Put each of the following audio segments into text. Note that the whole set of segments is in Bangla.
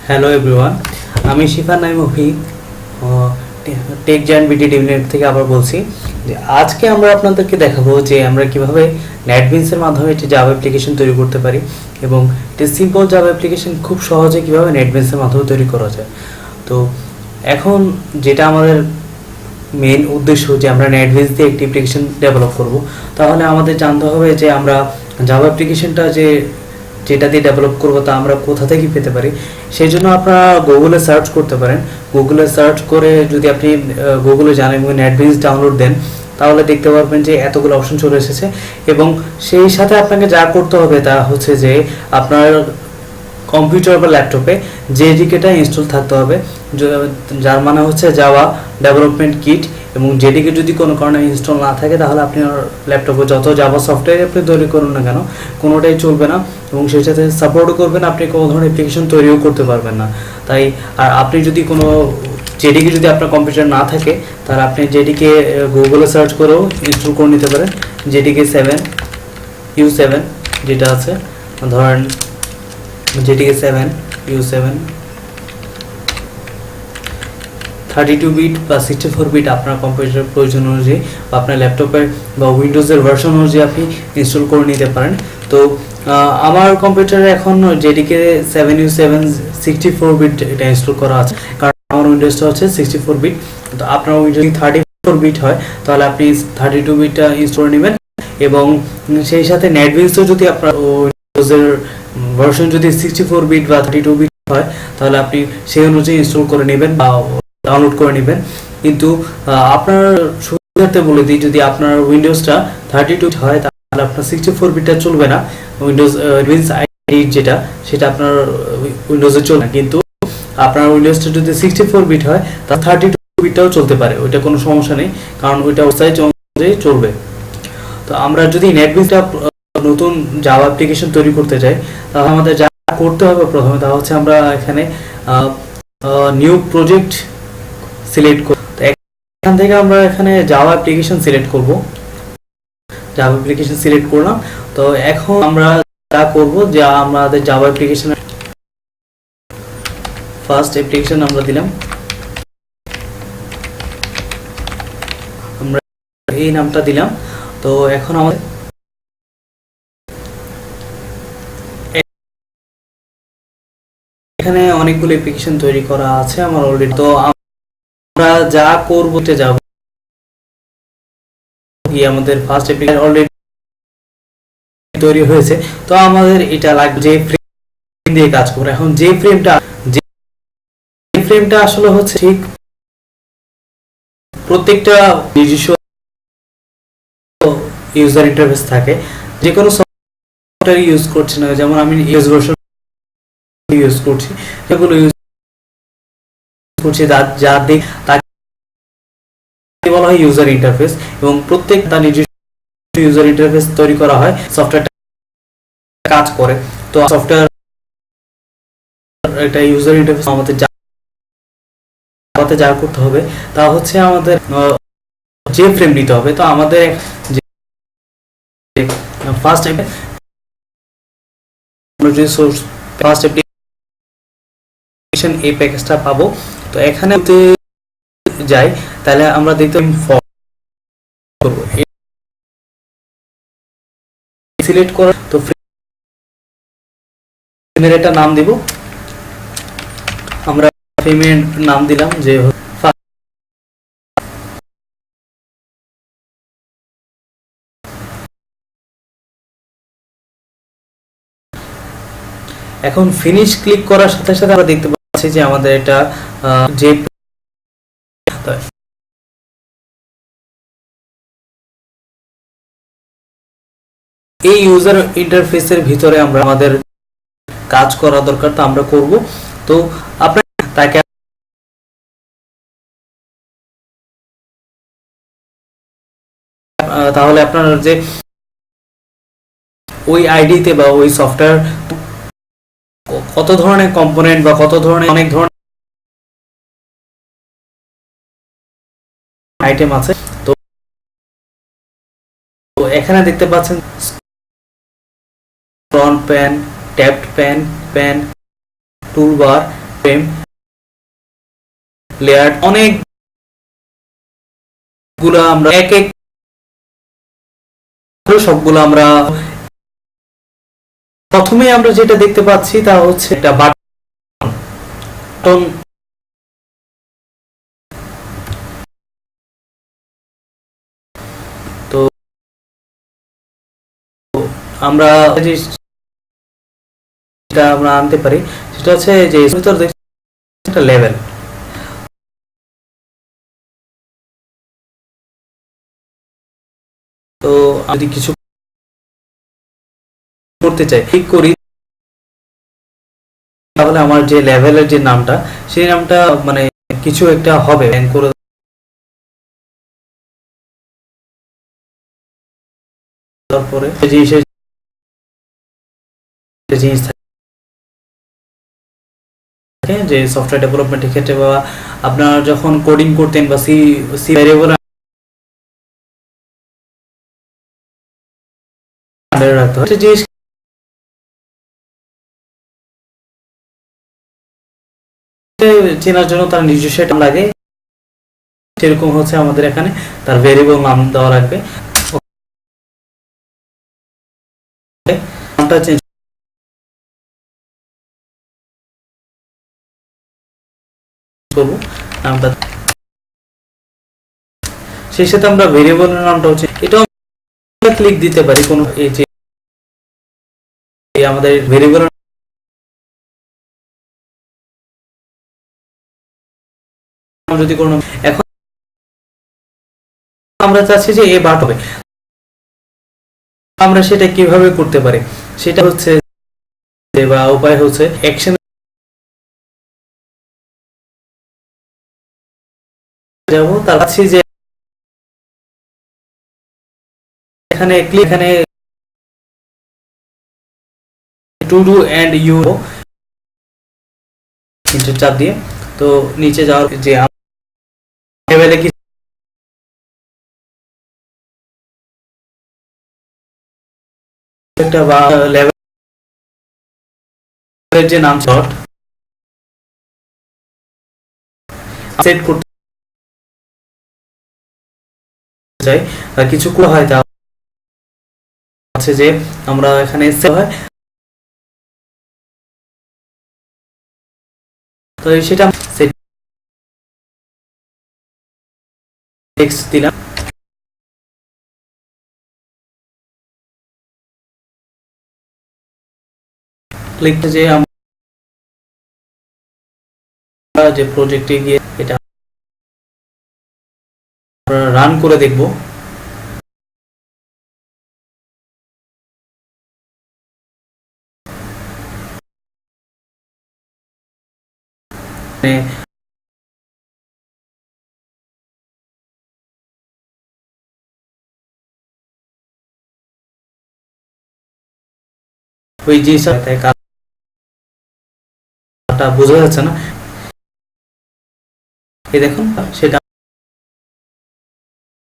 হ্যালো এভরিওয়ান, আমি শিফা নাইম অফি টেক জায়ান্ট বিডি টিমনেট থেকে আবার বলছি যে আজকে আমরা আপনাদেরকে দেখাবো যে আমরা কিভাবে নেটবিনসের মাধ্যমে একটি জাভা অ্যাপ্লিকেশন তৈরি করতে পারি এবং একটি সিম্পল জাভা অ্যাপ্লিকেশন খুব সহজে কিভাবে নেটবিনসের মাধ্যমে তৈরি করা যায়। তো এখন যেটা আমাদের মেন উদ্দেশ্য যে আমরা নেটবিনস দিয়ে একটি অ্যাপ্লিকেশন ডেভেলপ করব, তাহলে আমাদের জানতে হবে যে আমরা জাভা অ্যাপ্লিকেশনটা যেটা দিয়ে ডেভেলপ করবো তা আমরা কোথা থেকে পেতে পারি। সেই জন্য আপনারা গুগলে সার্চ করতে পারেন। গুগলে সার্চ করে যদি আপনি গুগলে যান এবং নেটবিনস ডাউনলোড দেন, তাহলে দেখতে পারবেন যে এতগুলো অপশন চলে এসেছে এবং সেই সাথে আপনাকে যা করতে হবে তা হচ্ছে যে আপনার কম্পিউটার বা ল্যাপটপে জেডিকেটা ইনস্টল থাকতে হবে, যার মানে হচ্ছে জাভা ডেভেলপমেন্ট কিট। এবং জেডিকে যদি কোনো কারণে ইনস্টল না থাকে, তাহলে আপনি ল্যাপটপে যত জাভা সফটওয়্যার আপনি তৈরি করুন না কেন, কোনোটাই চলবে না এবং সেই সাথে সাপোর্টও করবেন, আপনি কোনো ধরনের অ্যাপ্লিকেশন তৈরিও করতে পারবেন না। তাই আর আপনি যদি কোনো জেডিকে যদি আপনার কম্পিউটার না থাকে, তাহলে আপনি জেডিকে গুগলে সার্চ করেও ইনস্টল করে নিতে পারেন। জেডিকে 7U7 যেটা আছে, ধরেন জেডিকে 7U7 32 বিট বা 64 বিট আপনার কম্পিউটারের প্রয়োজন অনুযায়ী বা আপনার ল্যাপটপের বা উইন্ডোজের ভার্সন অনুযায়ী আপনি ইনস্টল করে নিতে পারেন। তো আমার কম্পিউটারে এখন জেডিকে 7U7 64 বিট এটা ইনস্টল করা আছে, কারণ আমার উইন্ডোজটা হচ্ছে 64 বিট। তো আপনার উইন্ডোজ 34 বিট হয়, তাহলে আপনি 32 বিটটা ইনস্টল করে নেবেন এবং সেই সাথে নেটবিনসও যদি আপনার উইন্ডোজের ভার্সন যদি 64 বিট বা 32 বিট হয়, তাহলে আপনি সেই অনুযায়ী ইনস্টল করে নেবেন বা ডাউনলোড করে নেবেন। কিন্তু আপনার সুবিধার্থে বলে দিই, যদি আপনার উইন্ডোজটা 32 হয়, তাহলে আপনার 64 বিটটা চলবে না। উইন্ডোজ আইডি যেটা, সেটা আপনার উইন্ডোজে চলবে না। কিন্তু আপনার উইন্ডোজটা যদি 64 বিট হয়, তাহলে 32 বিটটাও চলতে পারে, ওইটা কোনো সমস্যা নেই, কারণ ওইটা সাইজ অনুযায়ী চলবে। তো আমরা যদি নেটবিনসটা নতুন জাভা অ্যাপ্লিকেশন তৈরি করতে চাই, তাহলে আমাদের যা করতে হবে প্রথমে তা হচ্ছে আমরা এখানে নিউ প্রজেক্ট সিলেক্ট করব। তো এখান থেকে আমরা এখানে জাভা অ্যাপ্লিকেশন সিলেক্ট করব। জাভা অ্যাপ্লিকেশন সিলেক্ট করলাম। তো এখন আমরা যা করব যে আমাদের জাভা অ্যাপ্লিকেশন ফার্স্ট অ্যাপ্লিকেশন আমরা দিলাম, আমরা এই নামটা দিলাম। তো এখন আমাদের এখানে অনেকগুলো অ্যাপ্লিকেশন তৈরি করা আছে আমার অলরেডি। তো আমরা যা করবতে যাব কি, আমাদের ফার্স্ট অ্যাপ্লিকেশন অলরেডি তৈরি হয়েছে। তো আমাদের এটা লাগবে যে ফ্রেম দিয়ে কাজ করে। এখন যে ফ্রেমটা আসলে হচ্ছে ঠিক প্রত্যেকটা নিজস্ব ইউজার ইন্টারফেস থাকে, যে কোনো সফটওয়্যার ইউজ করছি না, যেমন আমি ইউজ ভার্সন ইউজ করছি, যেগুলো ইউজ করছি যা দিক তাকে বলা হয় ইউজার ইন্টারফেস এবং প্রত্যেকটা নিজস্ব ইউজার ইন্টারফেস তৈরি করা হয়, সফটওয়্যারটা কাজ করে। তো সফটওয়্যার একটা ইউজার ইন্টারফেস আমাদের যা করতে হবে তা হচ্ছে আমাদের যে ফ্রেম নিতে হবে। তো আমাদের যে ফার্স্ট অ্যাপ্লিকেশন এই প্যাকেজটা পাবো। তো এখানে যাই, তাহলে আমরা দেখতে করব সিলেক্ট করা। তো ফ্রেমের একটা নাম দিব, আমরা ফ্রেমের নাম দিলাম যে এখন ফিনিশ ক্লিক করার সাথে সাথে আমরা দেখতে পাচ্ছি যে আমাদের এটা যে এই ইউজার ইন্টারফেসের ভিতরে আমরা আমাদের কাজ করা দরকার, তা আমরা করব। তো আপনার তাকে তাহলে আপনার যে ওই আইডিতে বা ওই সফটওয়্যার কত ধরনের কম্পোনেন্ট বা কত ধরনের অনেক ধরনের আইটেম আছে। তো এখানে দেখতে পাচ্ছেন front pan, tabbed pan, toolbar, layer অনেকগুলো আমরা এক এক সবগুলো আমরা প্রথমে আমরা যেটা দেখতে পাচ্ছি তা হচ্ছে একটা বাটন। তো আমরা যেটা আমরা আনতে পারি সেটা হচ্ছে যে ভিতর দেখছি একটা লেভেল। তো যদি কিছু করতে চাই ঠিক করি তাহলে আমার যে লেভেলের যে নামটা সেই নামটা মানে কিছু একটা হবে ব্যাংক করে তারপরে জিনিস থাকে যে সফটওয়্যার ডেভেলপমেন্টের ক্ষেত্রে বা আপনারা যখন কোডিং করতেন বা সি সি ভ্যারিয়েবল আন্ডারে রাখতে হয় জিনিস চেনার জন্য তার নিজস্ব একটা লাগে, সেরকম হচ্ছে আমাদের এখানে তার ভেরিয়েবল নাম দেওয়া লাগবে। নামটা চেঞ্জ করব, নামটা সেই সাথে আমরা ভেরিয়েবলের নামটা হচ্ছে এটাও ক্লিক দিতে পারি কোনো এই যে আমাদের ভেরিয়েবল যদি কোনো এখন আমরা চাচ্ছি যে এ বাট হবে, আমরা সেটা কিভাবে করতে পারি সেটা হচ্ছে বা উপায় হচ্ছে অ্যাকশন যাব তার কাছে যে এখানে এখানে to do and you enter চাপ দিয়ে তো নিচে যাওয়ার যে লেভেলে কি একটা বা লেভেলের যে নাম শর্ট সেট করতে চাই আর কিছু করা হয় তা আছে যে আমরা এখানে সেভ হয় তো সেটা সেট টেক্সট দিলাম, লিখতে যে আমরা যে প্রজেক্টে গিয়ে এটা আমরা রান করে দেখব। ওই জিনিসটা কাটা বোঝা যাচ্ছে না, এই দেখুন সেটা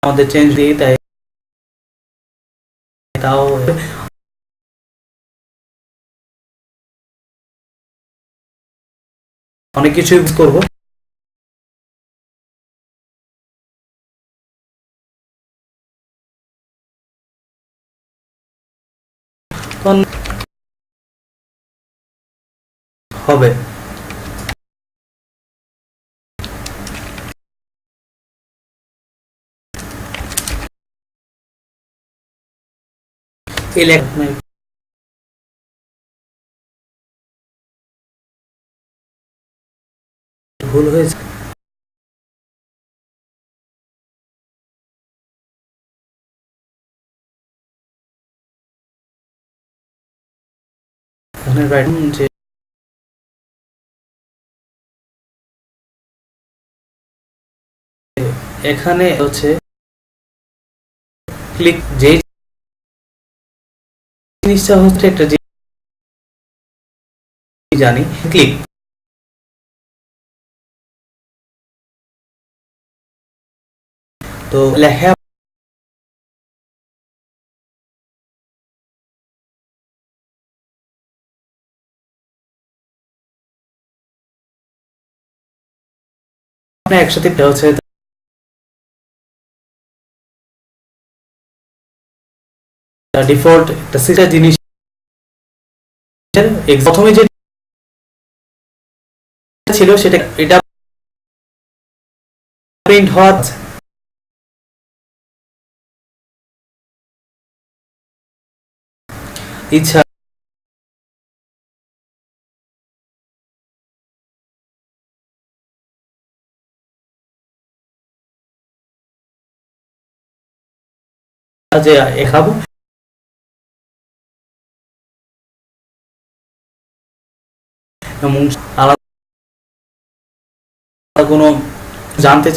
আমাদের চেঞ্জ দিয়ে তাই তাও অনেক কিছু ইউজ করব। তখন হবে এই লেখা ভুল হয়েছে এখানে রাইট যে এখানে হচ্ছে ক্লিক যে জিনিসটা হচ্ছে একটা জানি ক্লিক তো লেখা একসাথে হচ্ছে ডিফল্ট একটা সিস্টেম জিনিস প্রথমে যে ছিল সেটা এটা প্রিন্ট হওয়ার ইচ্ছা যে খাবো এবং আলাদা কোনো জানতে